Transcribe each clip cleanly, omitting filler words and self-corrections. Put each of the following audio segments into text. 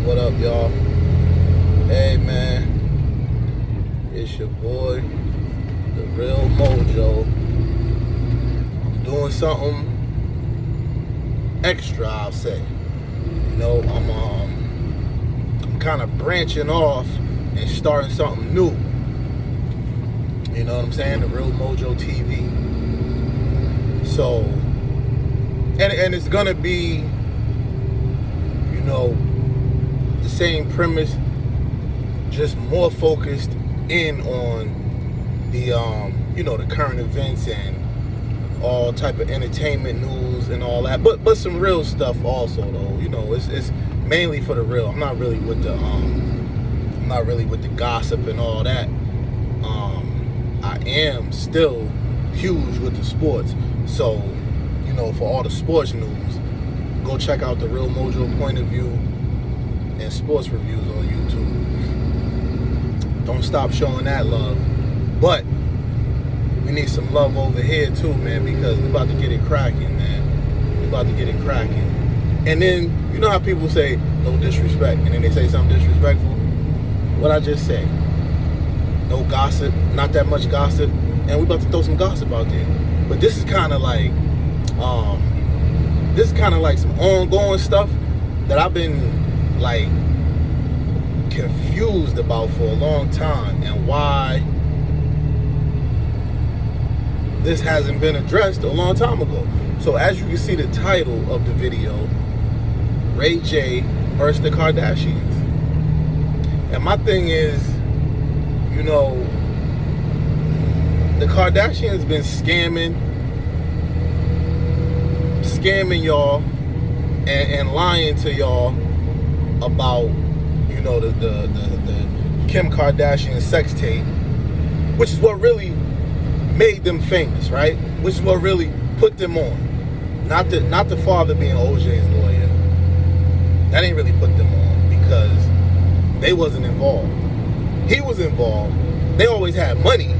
what up, y'all? Hey, man. It's your boy, the Real Mojo. I'm doing something extra, I'll say. You know, I'm kind of branching off and starting something new. You know what I'm saying? The Real Mojo TV. So, and it's gonna be, you know, the same premise, just more focused in on the you know, the current events and all type of entertainment news and all that, but some real stuff also, though. You know, it's mainly for the real. I'm not really with the gossip and all that. I am still huge with the sports, so, you know, for all the sports news, go check out the Real Mojo Point of View and sports reviews on YouTube. Don't stop showing that love. But we need some love over here too, man, because we're about to get it cracking, man. We're about to get it cracking. And then, you know how people say, no disrespect, and then they say something disrespectful? What I just say? No gossip, not that much gossip, and we're about to throw some gossip out there. But this is kind of like, some ongoing stuff that I've been, like, confused about for a long time, and why this hasn't been addressed a long time ago. So as you can see, the title of the video, Ray J versus the Kardashians. And my thing is, you know, the Kardashians been scamming y'all and lying to y'all about, you know, the Kim Kardashian sex tape, which is what really made them famous, right? Which is what really put them on. Not the father being OJ's lawyer. That ain't really put them on, because they wasn't involved. He was involved. They always had money,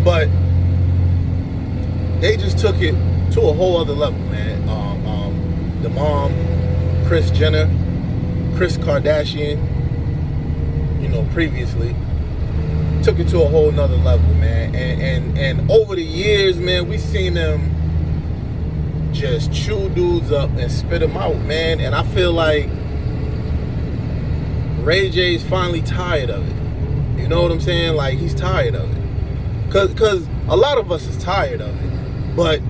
but they just took it to a whole other level, man. The mom, Kris Kardashian, you know, previously, took it to a whole nother level, man. And over the years, man, we seen them just chew dudes up and spit them out, man. And I feel like Ray J's finally tired of it. You know what I'm saying? Like, he's tired of it. Cause a lot of us is tired of it. But,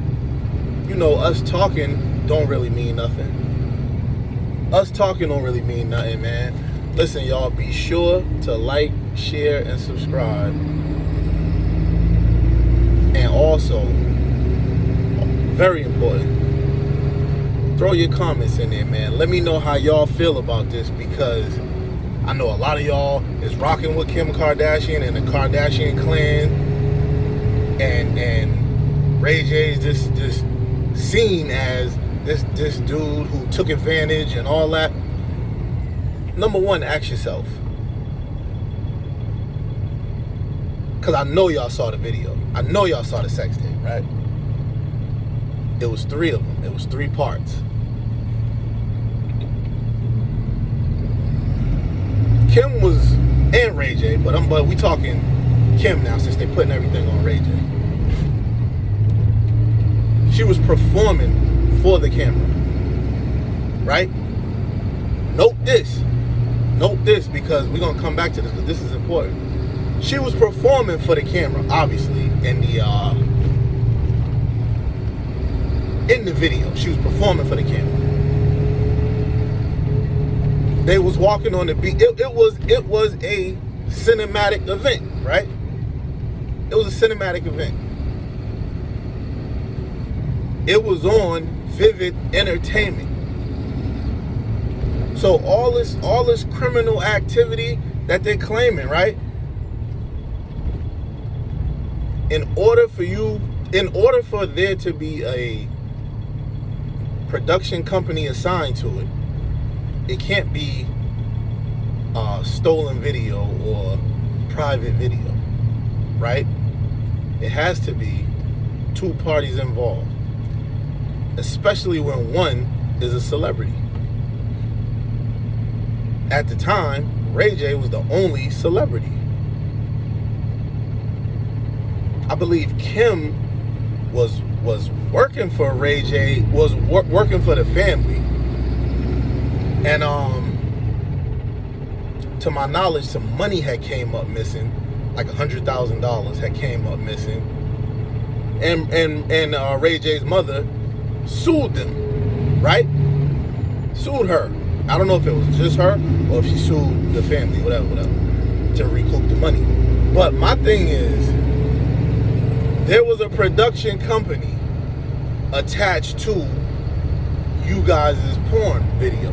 you know, us talking don't really mean nothing. Us talking don't really mean nothing, man. Listen, y'all, be sure to like, share, and subscribe. And also, very important, throw your comments in there, man. Let me know how y'all feel about this, because I know a lot of y'all is rocking with Kim Kardashian and the Kardashian clan, and Ray J's just seen as this dude who took advantage and all that. Number one, ask yourself, because I know y'all saw the video. I know y'all saw the sex tape, right? It was 3 of them. It was 3 parts. Kim was, and Ray J, but we talking Kim now, since they putting everything on Ray J. She was performing for the camera, right? Note this, because we're gonna come back to this, because this is important. She was performing for the camera, obviously, in the video. She was performing for the camera. They was walking on the beach. It was a cinematic event, right? It was a cinematic event. It was on Vivid Entertainment. So all this criminal activity that they're claiming, right? In order for there to be a production company assigned to it, it can't be stolen video or private video, right? It has to be 2 parties involved, especially when one is a celebrity. at the time, Ray J was the only celebrity. I believe Kim was working for Ray J, was working for the family. And to my knowledge, some money had came up missing, like $100,000 had came up missing. And Ray J's mother sued them, right? Sued her. I don't know if it was just her or if she sued the family, whatever, to recoup the money. But my thing is, there was a production company attached to you guys' porn video.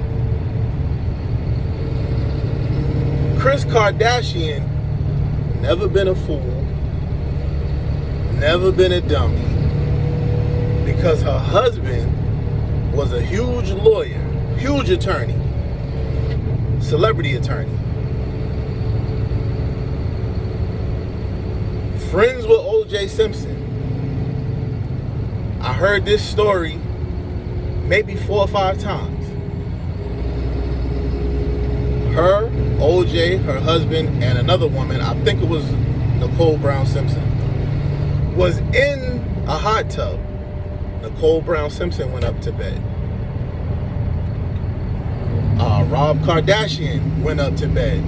Kris Kardashian never been a fool, never been a dummy, because her husband was a huge lawyer, huge attorney, celebrity attorney, friends with O.J. Simpson. I heard this story maybe 4 or 5 times. Her, O.J., her husband, and another woman, I think it was Nicole Brown Simpson, was in a hot tub. Nicole Brown Simpson went up to bed. Rob Kardashian went up to bed,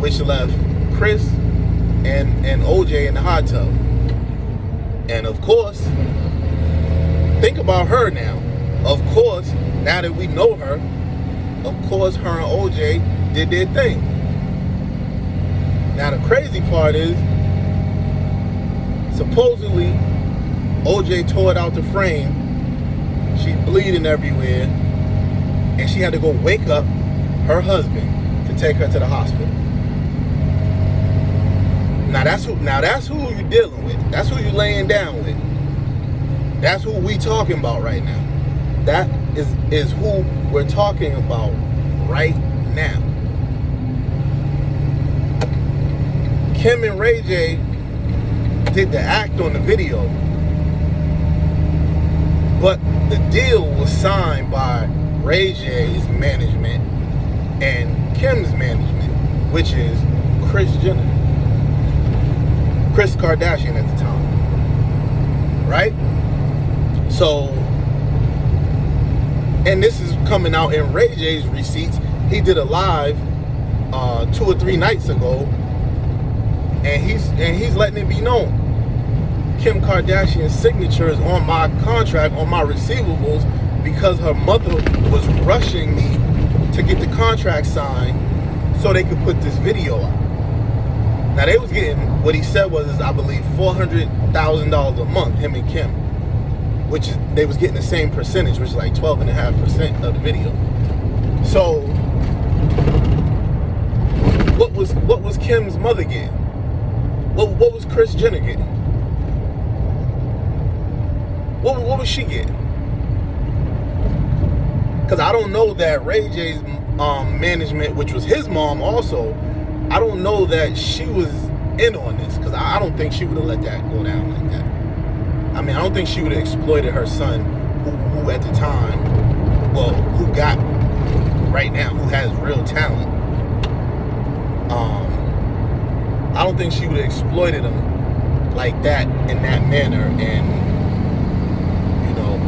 which left Kris and OJ in the hot tub. And of course, think about her now. Of course, now that we know her, of course her and OJ did their thing. Now the crazy part is, supposedly OJ tore it out the frame. She's bleeding everywhere, and she had to go wake up her husband to take her to the hospital. Now that's who you're dealing with. That's who you're laying down with. That's who we talking about right now. That is who we're talking about right now. Kim and Ray J did the act on the video, but the deal was signed by Ray J's management and Kim's management, which is Kris Jenner, Kris Kardashian at the time, right? So, and this is coming out in Ray J's receipts. He did a live 2 or 3 nights ago, and he's letting it be known. Kim Kardashian's signature is on my contract, on my receivables, because her mother was rushing me to get the contract signed so they could put this video out. Now they was getting, what he said was, I believe, $400,000 a month, him and Kim, which is, they was getting the same percentage, which is like 12.5% of the video. So what was Kim's mother getting? What was Kris Jenner getting? What was she getting? Because I don't know that Ray J's management, which was his mom also, I don't know that she was in on this, because I don't think she would have let that go down like that. I mean, I don't think she would have exploited her son, who at the time, well, who got, right now, who has real talent. I don't think she would have exploited him like that, in that manner, and, you know,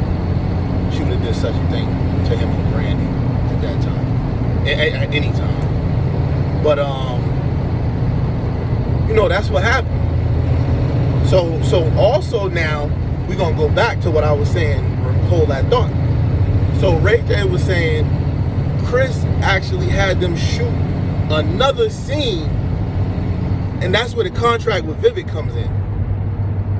she would have did such a thing to him and Brandy at that time, at any time. But, you know, that's what happened. So also now, we're going to go back to what I was saying, hold that thought. So Ray J was saying Kris actually had them shoot another scene, and that's where the contract with Vivid comes in.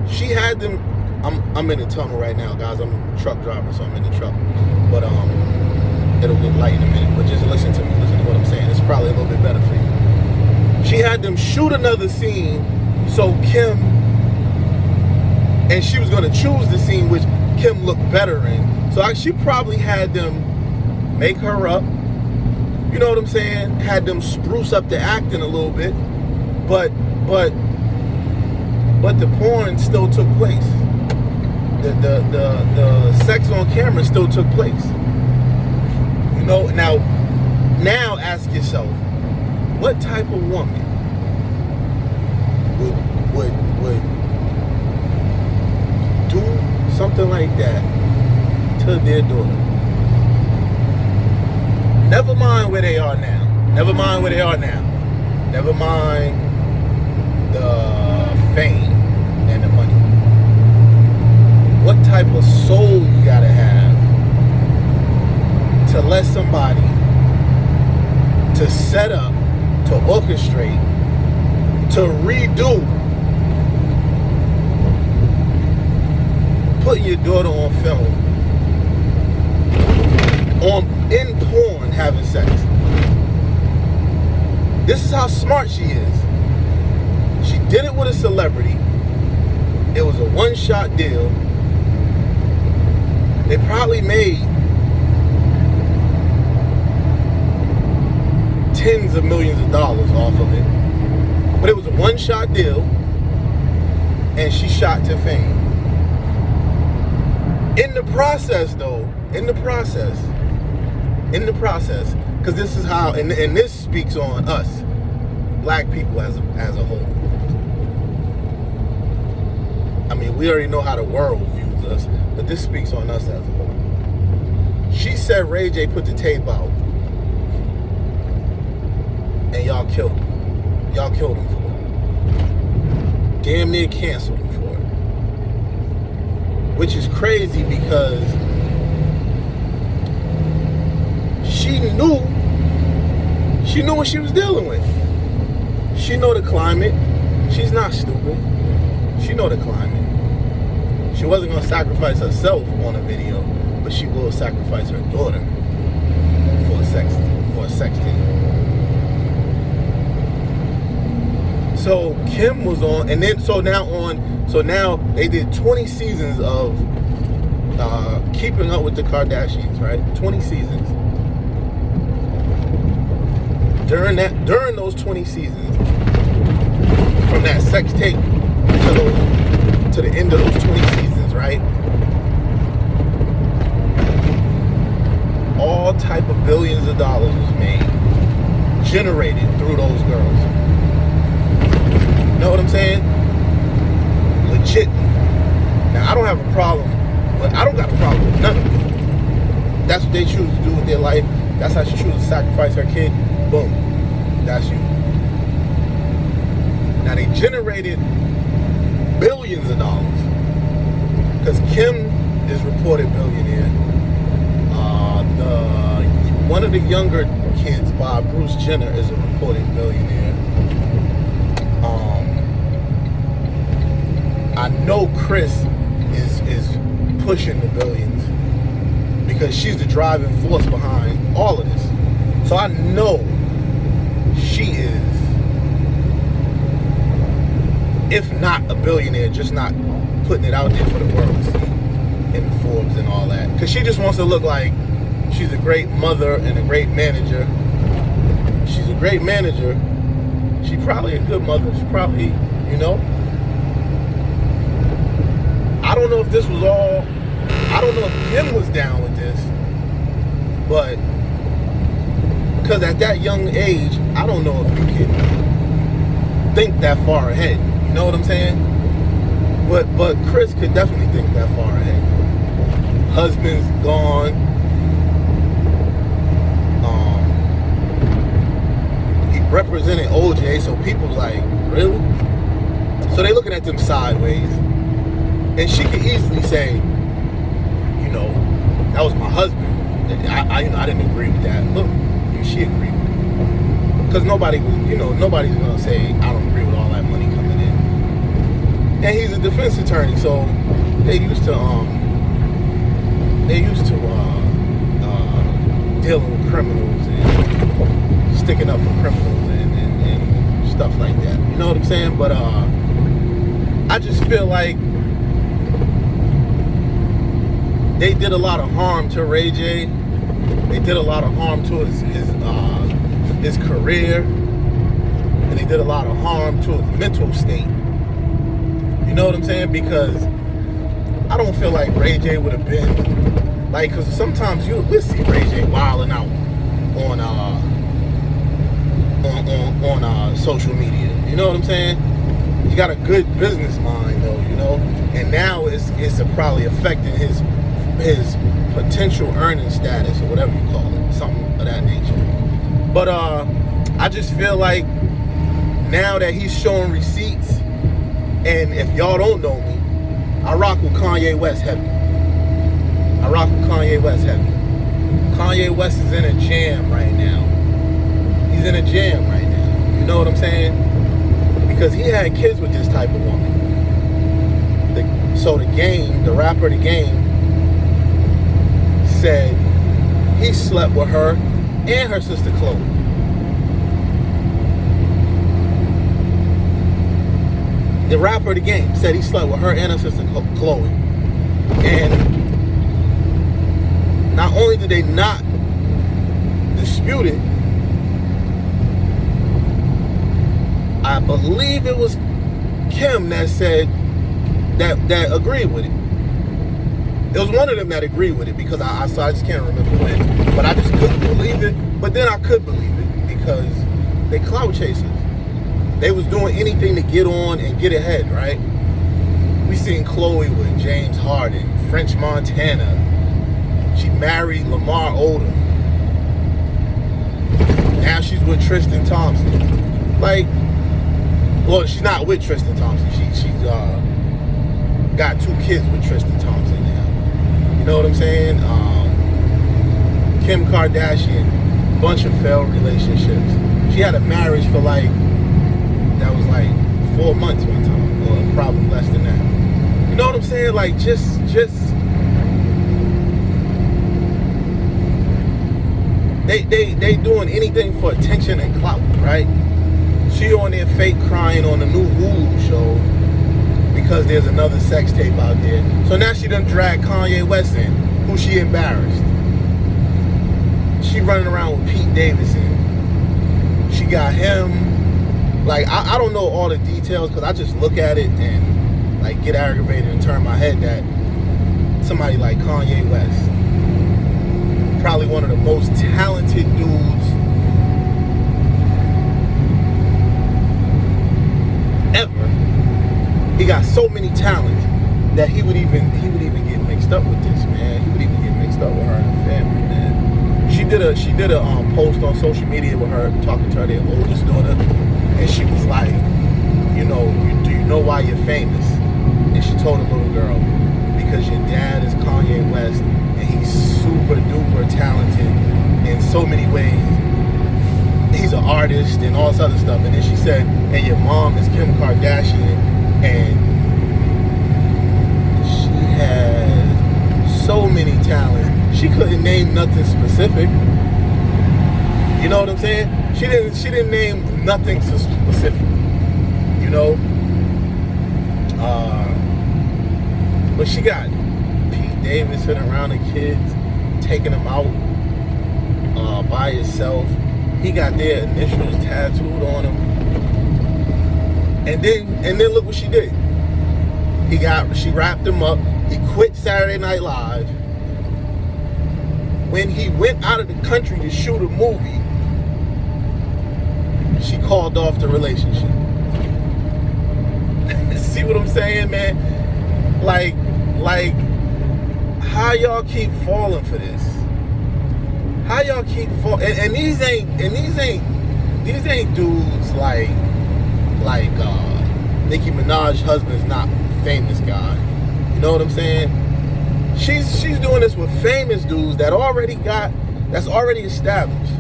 She had them, I'm in the tunnel right now, guys. I'm a truck driver, so I'm in the truck. But it'll get light in a minute. But just listen to me, listen to what I'm saying. It's probably a little bit better for you. She had them shoot another scene, so Kim, and she was going to choose the scene which Kim looked better in. So she probably had them make her up, you know what I'm saying? Had them spruce up the acting a little bit, but the porn still took place. The sex on camera still took place. You know, now Now ask yourself, what type of woman would do something like that to their daughter? Never mind where they are now. Never mind where they are now. Never mind the fame and the money. What type of soul you gotta have to let somebody to set up, to orchestrate, to redo, putting your daughter on film, in porn, having sex. This is how smart she is. She did it with a celebrity. It was a one-shot deal. They probably made tens of millions of dollars off of it. But it was a one-shot deal, and she shot to fame. In the process, though, because this is how, and this speaks on us, black people as a whole. I mean, we already know how the world views us, but this speaks on us as a whole. She said Ray J put the tape out, and y'all killed him. Y'all killed him for it. Damn near canceled him for it. Which is crazy because she knew what she was dealing with. She know the climate. She's not stupid. She know the climate. She wasn't gonna sacrifice herself on a video, but she will sacrifice her daughter for a sex tape. So Kim was on, and then so now they did 20 seasons of Keeping Up with the Kardashians, right? 20 seasons. During those 20 seasons, from that sex tape to the end of those 20 seasons, right? All type of billions of dollars was made, generated through those girls. You know what I'm saying? Legit. Now I don't have a problem, but I don't got a problem with none of them. That's what they choose to do with their life. That's how she chooses to sacrifice her kid. Boom. That's you. Now they generated billions of dollars because Kim is reported billionaire. One of the younger kids by Bruce Jenner is a reported billionaire. I know Chris is pushing the billions because she's the driving force behind all of this. So I know she is, if not a billionaire, just not putting it out there for the world to see in Forbes and all that. Because she just wants to look like she's a great mother and a great manager. She's a great manager. She's probably a good mother. She's probably, you know. I don't know if this was all, I don't know if Kim was down with this, but because at that young age, I don't know if you can think that far ahead. You know what I'm saying? But Chris could definitely think that far ahead. Husband's gone. He represented OJ, so people's like, really? So they looking at them sideways. And she could easily say, you know, that was my husband. I didn't agree with that. Look, she agreed with it. Because nobody's gonna say, I don't agree with all that money coming in. And he's a defense attorney, so they used to dealing with criminals and sticking up for criminals and stuff like that. You know what I'm saying? But I just feel like they did a lot of harm to Ray J. They did a lot of harm to his career, and they did a lot of harm to his mental state. You know what I'm saying? Because I don't feel like Ray J would have been like, because sometimes we'll see Ray J wilding out on social media. You know what I'm saying? He got a good business mind though, you know. And now it's probably affecting his potential earning status or whatever you call it, something of that nature. But I just feel like now that he's showing receipts, and if y'all don't know me, I rock with Kanye West heavy. Kanye West is in a jam right now. He's in a jam right now. You know what I'm saying? Because he had kids with this type of woman. So the rapper The Game, said he slept with her and her sister Chloe. The rapper The Game said he slept with her and her sister Chloe. And not only did they not dispute it, I believe it was Kim that said that agreed with it. It was one of them that agreed with it, because I just can't remember when. But I just couldn't believe it. But then I could believe it, because they clout chasers. They was doing anything to get on and get ahead, right? We seen Chloe with James Harden, French Montana. She married Lamar Odom. Now she's with Tristan Thompson. Like, well, she's not with Tristan Thompson. She's got 2 kids with Tristan Thompson now. You know what I'm saying? Kim Kardashian, bunch of failed relationships. She had a marriage for that was 4 months one time, or probably less than that. You know what I'm saying? Like, just they doing anything for attention and clout, right? She on there fake crying on the new Hulu show because there's another sex tape out there. So now she done dragged Kanye West in, who she embarrassed. She running around with Pete Davidson. She got him. Like, I don't know all the details, because I just look at it and get aggravated and turn my head that somebody like Kanye West, probably one of the most talented dudes ever. He got so many talents that he would even get mixed up with this, man. He would even get mixed up with her and her family, man. She did a post on social media with her talking to their oldest daughter, and she was like, do you know why you're famous? And she told the little girl, because your dad is Kanye West, and he's super duper talented in so many ways. He's an artist and all this other stuff. And then she said, and your mom is Kim Kardashian, and she has so many talents. She couldn't name nothing specific. You know what I'm saying? She didn't name nothing specific. You know? But she got Pete Davidson around the kids, taking them out by himself. He got their initials tattooed on him. And then look what she did. She wrapped him up. He quit Saturday Night Live. When he went out of the country to shoot a movie, she called off the relationship. See what I'm saying, man? Like, how y'all keep falling for this? How y'all keep falling? And these ain't dudes like Nicki Minaj's husband's not famous guy. You know what I'm saying? She's doing this with famous dudes that's already established.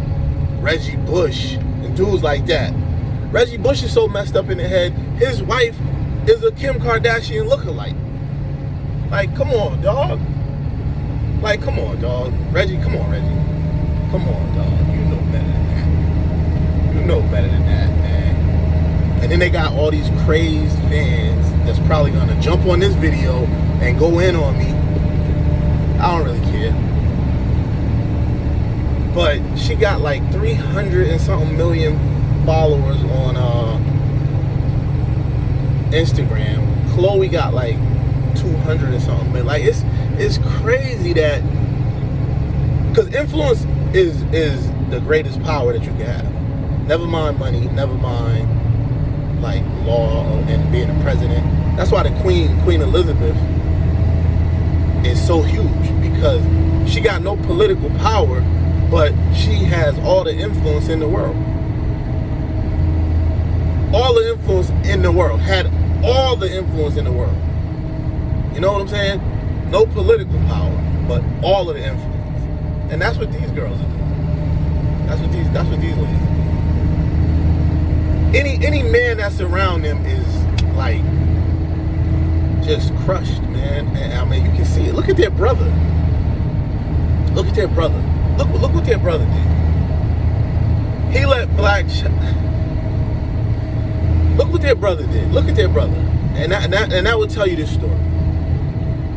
Reggie Bush and dudes like that. Reggie Bush is so messed up in the head. His wife is a Kim Kardashian lookalike. Like, come on, dog. Reggie, come on, Reggie. Come on, dog. You know better than that, man. And then they got all these crazed fans that's probably gonna jump on this video and go in on me. I don't really care. But she got 300 and something million followers on Instagram. Chloe got 200 and something million. It's crazy that, because influence is the greatest power that you can have. Never mind money, never mind like law and being a president. That's why the Queen Elizabeth is so huge, because she got no political power, but she has all the influence in the world. All the influence in the world. Had all the influence in the world. You know what I'm saying? No political power, but all of the influence. And that's what these girls are doing. That's what these ladies are doing. Any man that's around them is like just crushed, man. And I mean, you can see it. Look at their brother. Look at their brother. Look what their brother did. He let look what their brother did. Look at their brother. And that will tell you this story.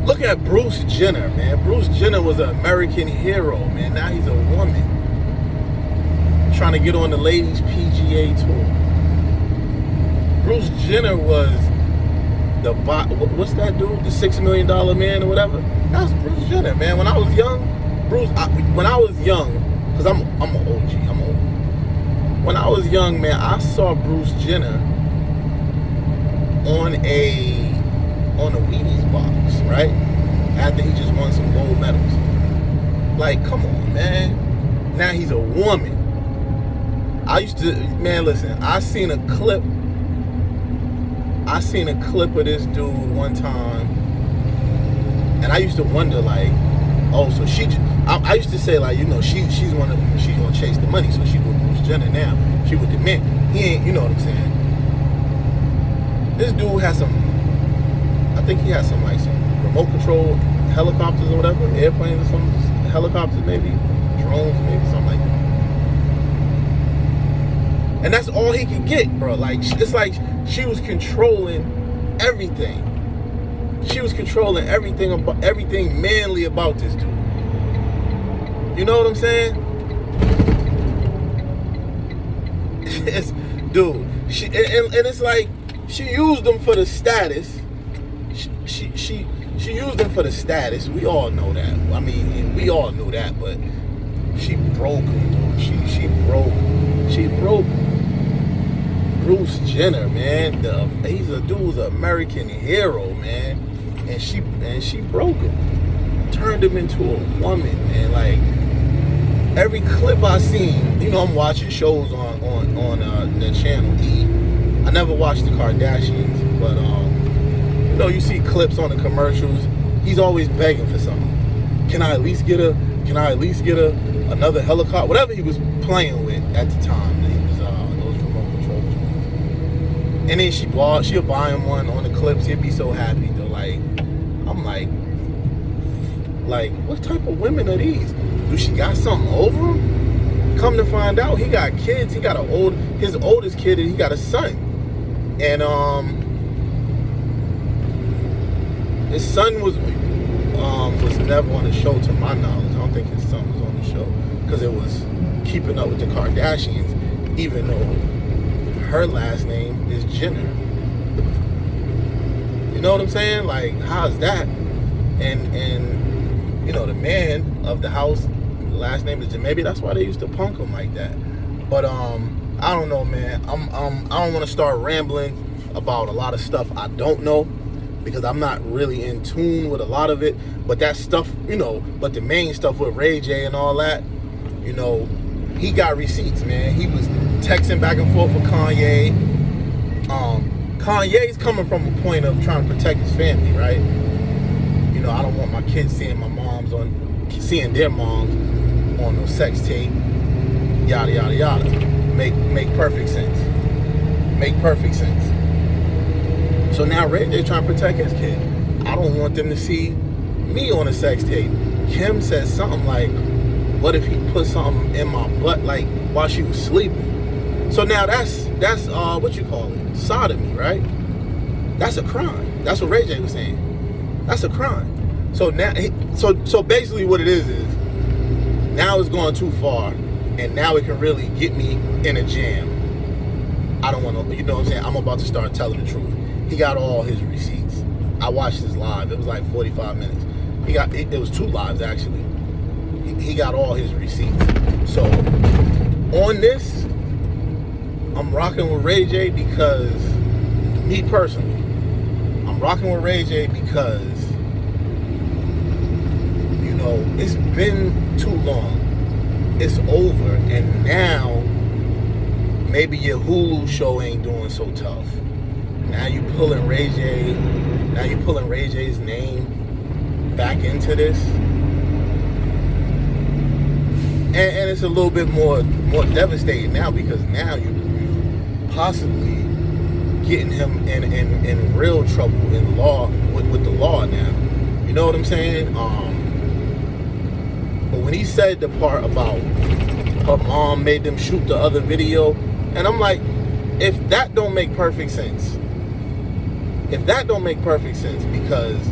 Look at Bruce Jenner, man. Bruce Jenner was an American hero, man. Now he's a woman. Trying to get on the ladies PGA tour. Bruce Jenner was what's that dude? The $6 million man or whatever? That's Bruce Jenner, man. When I was young, because I'm an OG, I'm old. When I was young, man, I saw Bruce Jenner on a Wheaties box, right? After he just won some gold medals. Like, come on, man. Now he's a woman. Listen, I seen a clip of this dude one time, and I used to wonder, like, oh, so I used to say, like, you know, she's one of them, she's gonna chase the money, so she with Bruce Jenner now. She with the men. He ain't, you know what I'm saying? This dude has I think he has some remote control helicopters or whatever, airplanes or something, helicopters maybe, drones maybe, something like that. And that's all he could get, bro. Like, it's like she was controlling everything. She was controlling everything manly about this dude. You know what I'm saying? Dude, and it's like she used them for the status. She used them for the status. We all know that. I mean, we all knew that, but she broke him, dude. She broke Bruce Jenner, man. He's a dude's American hero, man. And she broke him. Turned him into a woman, man. Like, every clip I seen, you know, I'm watching shows on the channel E. I never watched the Kardashians, but you know, you see clips on the commercials. He's always begging for something. Can I at least get another helicopter? Whatever he was playing with at the time. He was those remote control joints. And then she'll buy him one on the clips. He'd be so happy though. Like, I'm like, what type of women are these? Do she got something over him? Come to find out, he got kids. He got his oldest kid, and he got a son. And his son was never on the show, to my knowledge. I don't think his son was on the show because it was Keeping Up with the Kardashians, even though her last name is Jenner. You know what I'm saying? Like, how's that? And you know, the man of the house, the last name is Jenner. Maybe that's why they used to punk him like that. But I don't know, man. I don't want to start rambling about a lot of stuff I don't know, because I'm not really in tune with a lot of it. But that stuff, you know, but the main stuff with Ray J and all that, you know, he got receipts, man. He was texting back and forth with Kanye. Kanye's coming from a point of trying to protect his family, right? You know, I don't want my kids seeing their moms on no sex tape, yada yada yada. Make perfect sense. Make perfect sense. So now Ray J trying to protect his kid. I don't want them to see me on a sex tape. Kim said something like, what if he put something in my butt, like, while she was sleeping? So now that's what you call it? Sodomy, right? That's a crime. That's what Ray J was saying. That's a crime. So now, so basically what it is now it's going too far, and now it can really get me in a jam. I don't want to, you know what I'm saying? I'm about to start telling the truth. He got all his receipts. I watched this live. It was like 45 minutes. It was 2 lives, actually. He got all his receipts. So on this, I'm rocking with Ray J because, me personally, I'm rocking with Ray J because, you know, it's been too long. It's over, and now maybe your Hulu show ain't doing so tough. Now you pulling Ray J's name back into this, and it's a little bit more devastating now, because now you possibly getting him in real trouble in law with the law now. You know what I'm saying? But when he said the part about her mom made them shoot the other video, and I'm like, if that don't make perfect sense, because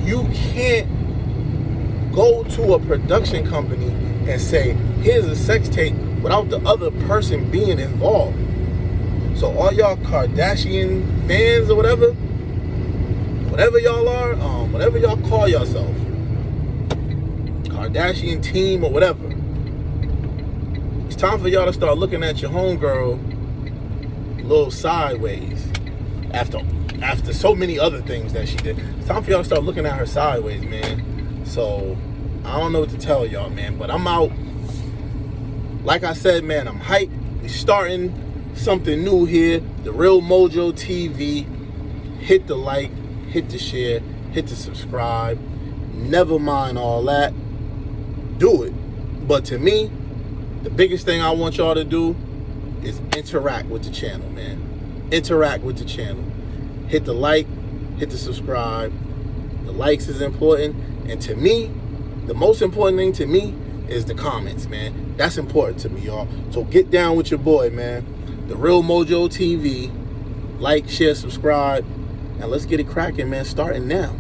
you can't go to a production company and say, here's a sex tape, without the other person being involved. So all y'all Kardashian fans or whatever y'all are, whatever y'all call yourself, Kardashian team or whatever, it's time for y'all to start looking at your homegirl a little sideways. After so many other things that she did, it's time for y'all to start looking at her sideways, man. So I don't know what to tell y'all, man, but I'm out. Like I said, man, I'm hyped. We starting something new here. The Real Mojo TV. Hit the like, hit the share, hit the subscribe. Never mind all that. Do it. But to me, the biggest thing I want y'all to do is interact with the channel, man. Interact with the channel. Hit the like, hit the subscribe. The likes is important. And to me, the most important thing to me is the comments, man. That's important to me, y'all. So get down with your boy, man. The Real Mojo TV. Like, share, subscribe. And let's get it cracking, man. Starting now.